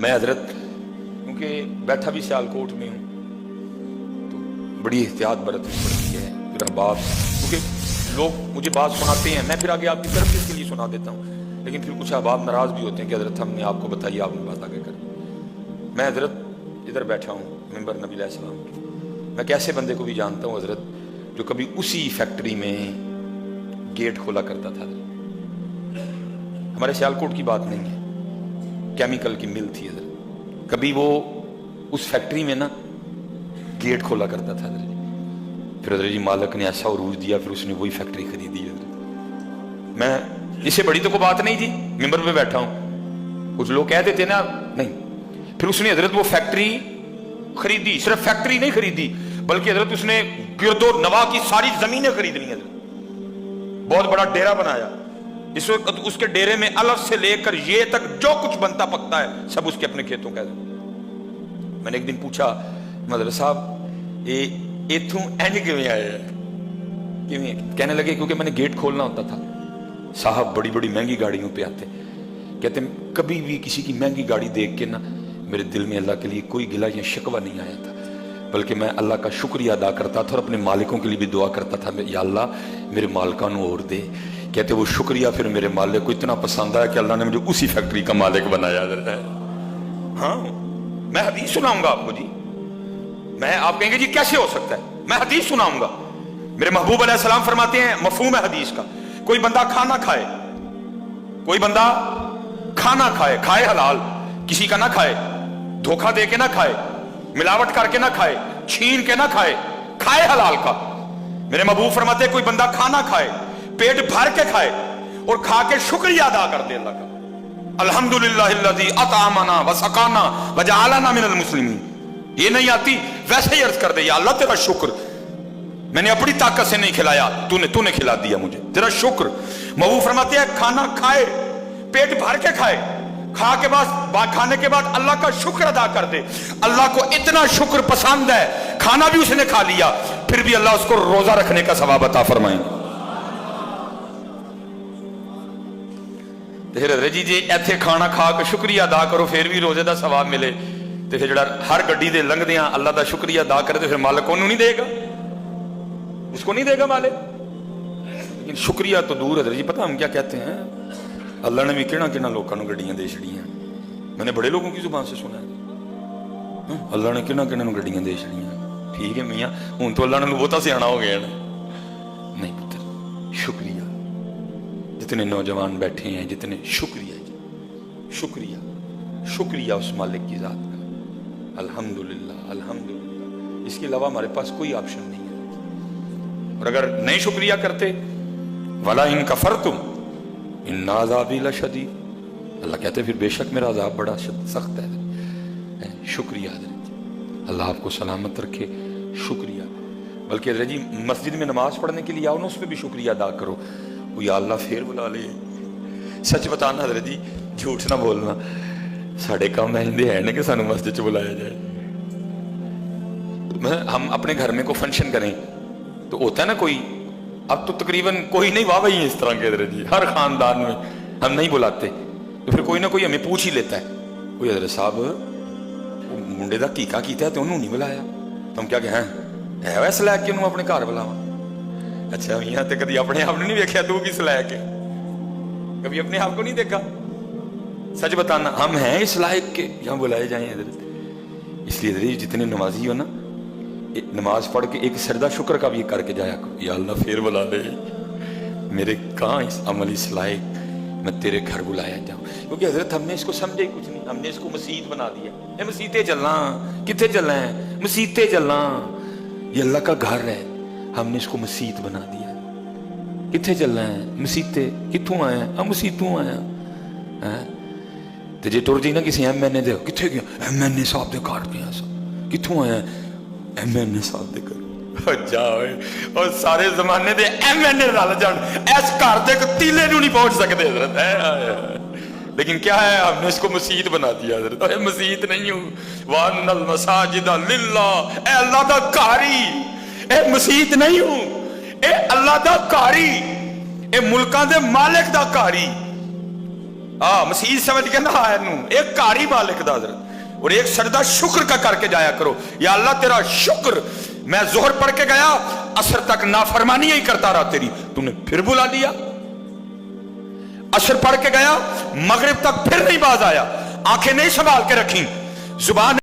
मैं हजरत क्योंकि बैठा भी सियालकोट में हूँ तो बड़ी एहतियात बरतनी पड़ती है फिर अहबाब, क्योंकि लोग मुझे बात सुनाते हैं, मैं फिर आगे आपकी तरफ इसके लिए सुना देता हूँ, लेकिन फिर कुछ अहबाब नाराज भी होते हैं कि हजरत हमने आपको बताई, आपने बात आगे कर। मैं हजरत इधर बैठा हूँ मिंबर नबी अलैहिस्सलाम की, मैं कैसे बंदे को भी जानता हूँ हजरत जो कभी उसी फैक्ट्री में गेट खोला करता था। हमारे सियालकोट की बात नहीं है, केमिकल की मिल थी हजरत, कभी वो उस फैक्ट्री में ना गेट खोला करता था हजरत। फिर हजरत जी मालिक ने ऐसा उरूज दिया, फिर उसने वही फैक्ट्री खरीदी हजरत। मैं इससे बड़ी तो कोई बात नहीं जी, मिंबर पे बैठा हूं, कुछ लोग कहते थे ना नहीं, फिर उसने हजरत वो फैक्ट्री खरीदी, सिर्फ फैक्ट्री नहीं खरीदी बल्कि हजरत उसने गिरदो नवा की सारी जमीनें खरीद ली हजरत, बहुत बड़ा डेरा बनाया। इस वक्त उसके डेरे में अलग से लेकर ये तक जो कुछ बनता पकता है सब उसके अपने खेतों का। मैंने एक दिन पूछा मदर साहब ये इथों इंज किवें आए हैं, किवें? कहने लगे क्योंकि मैंने गेट खोलना होता था। साहब बड़ी बड़ी महंगी गाड़ियों पे आते, कहते कभी भी किसी की महंगी गाड़ी देख के ना मेरे दिल में अल्लाह के लिए कोई गिला या शिकवा नहीं आया था, बल्कि मैं अल्लाह का शुक्रिया अदा करता था और अपने मालिकों के लिए भी दुआ करता था, या अल्लाह मेरे मालिका नू और दे। कहते वो शुक्रिया फिर मेरे मालिक को इतना पसंद आया कि अल्लाह ने मुझे उसी फैक्ट्री का मालिक बनाया। हाँ, मैं हदीस सुनाऊंगा आपको जी, मैं आप कहेंगे जी कैसे हो सकता है, मैं हदीस सुनाऊंगा। मेरे महबूब अलैहिस्सलाम फरमाते हैं, मफहूम है हदीस का, कोई बंदा खाना खाए, कोई बंदा खाना खाए, खाए हलाल, किसी का ना खाए, धोखा दे के ना खाए, मिलावट करके ना खाए, छीन के ना खाए, खाए हलाल का। मेरे महबूब फरमाते हैं कोई बंदा खाना खाए, पेट भर के खाए और खा के शुक्रिया अदा कर दे अल्लाह का, अल्हम्दुलिल्लाहिल्लज़ी अतअमना व सकाना व जअलना मिनल मुस्लिमीन। ये नहीं आती वैसे ही अर्ज कर दे, या अल्लाह तेरा शुक्र, मैंने अपनी ताकत से नहीं खिलाया, तूने खिला दिया मुझे, तेरा शुक्र। महबूब फरमाते हैं खाना खाए, पेट भर के खाए, खा के बाद खाने के बाद अल्लाह का शुक्र अदा कर दे। अल्लाह को इतना शुक्र पसंद है, खाना भी उसने खा लिया, फिर भी अल्लाह उसको रोजा रखने का सवाब अता फरमाएंगे। जी जे इत्थे खाना खा के शुक्रिया अदा करो फिर भी रोजे का सवाब मिले, तो फिर जड़ा हर गड्डी दे लंघदियां अल्लाह का शुक्रिया अदा करे तो फिर मालिक ओनू नहीं देगा, उसको नहीं देगा मालिक। लेकिन शुक्रिया तो दूर है जी, पता हम क्या कहते हैं, अल्लाह ने भी किना लोगों को गड्डियां दे छड़ियां, मैंने बड़े लोगों की जुबान से सुना है, अल्लाह ने किना गड्डियां दे छड़ियां। ठीक है मियाँ, हूं तो अल्लाह ने बहुता सियाना हो गया ना। नहीं पुत्र, शुक्रिया। जितने नौजवान बैठे हैं, जितने शुक्रिया जी, शुक्रिया, शुक्रिया उस मालिक की जात का, अल्हम्दुलिल्लाह अल्हम्दुलिल्लाह, इसके अलावा हमारे पास कोई ऑप्शन नहीं है। और अगर नहीं शुक्रिया करते, वला इन कफरतुम इन्ना अज़ाबी लशदीद, अल्लाह कहते फिर बेशक मेरा अज़ाब बड़ा सख्त है। शुक्रिया अल्लाह आपको सलामत रखे, शुक्रिया। बल्कि हज़रत जी मस्जिद में नमाज पढ़ने के लिए आओ ना, उस पर भी शुक्रिया अदा करो, या अल्लाह फिर बुला ले। सच बताना हज़रत जी, झूठ ना बोलना, साढ़े काम ऐसे है ना कि सानू मस्जिद च बुलाया जाए। हम अपने घर में कोई फंक्शन करें तो होता है ना कोई, अब तो तकरीबन कोई नहीं, वाह भाई इस तरह के हज़रत जी हर खानदान में हम नहीं बुलाते, तो फिर कोई ना कोई हमें पूछ ही लेता है, कोई हज़रत साहब मुंडे का कीका किया तो उन्होंने नहीं बुलाया, तो हम क्या कहें है वैसे लैके उन्होंने अपने घर बुलावा। अच्छा मियाँ तो कभी अपने आप नहीं देखा, तू किस लायक है, कभी अपने आप को नहीं देखा। सच बताना, हम हैं इस लायक के यहाँ बुलाए जाए हजरत। इसलिए हजरत जितने नमाजी हो ना, नमाज पढ़ के एक सरदा शुक्र का भी करके जाया करो, या अल्लाह फिर बुला ले, मेरे कहाँ इस अमल इस लायक मैं तेरे घर बुलाया जाऊँ। क्योंकि हजरत हमने इसको समझे ही कुछ नहीं, हमने इसको मसीत बना दिया। मसीते चलना, कितने चलना है, मसीते चलना, ये अल्लाह का घर है, हमने इसको मसीत बना दिया। कितने चलना है, मसीते, कितों आया, हम मसीतों आया है। तो जे टुर जी ना किसी MNA दे, कितने गया, MNA साहब दे घर गया, कितों आया, MNA साहब दे घर जाओ, और सारे जमाने दे MNA रल जान, इस घर दे तीले नू नहीं पहुंच सकते हजरत है। लेकिन क्या है, हमने इसको मसीत बना दिया हजरत। मसीत नहीं हूं, वान्नल मसाजिदा लिल्लाह, ए अल्लाह दा कारी, ए मसीत नहीं हूं, ए अल्लाह दा कारी, ए मुल्कां दे मालिक दा कारी। मसीह समझ के ना आया नू, एक घर ही मालिक दा हजरत, और एक सजदा शुक्र का करके जाया करो, या अल्लाह तेरा शुक्र, मैं जोहर पढ़ के गया असर तक नाफरमानी ही करता रहा तेरी, तूने फिर बुला लिया। असर पढ़ के गया मगरिब तक फिर नहीं बाज आया, आंखें नहीं संभाल के रखी, जुबान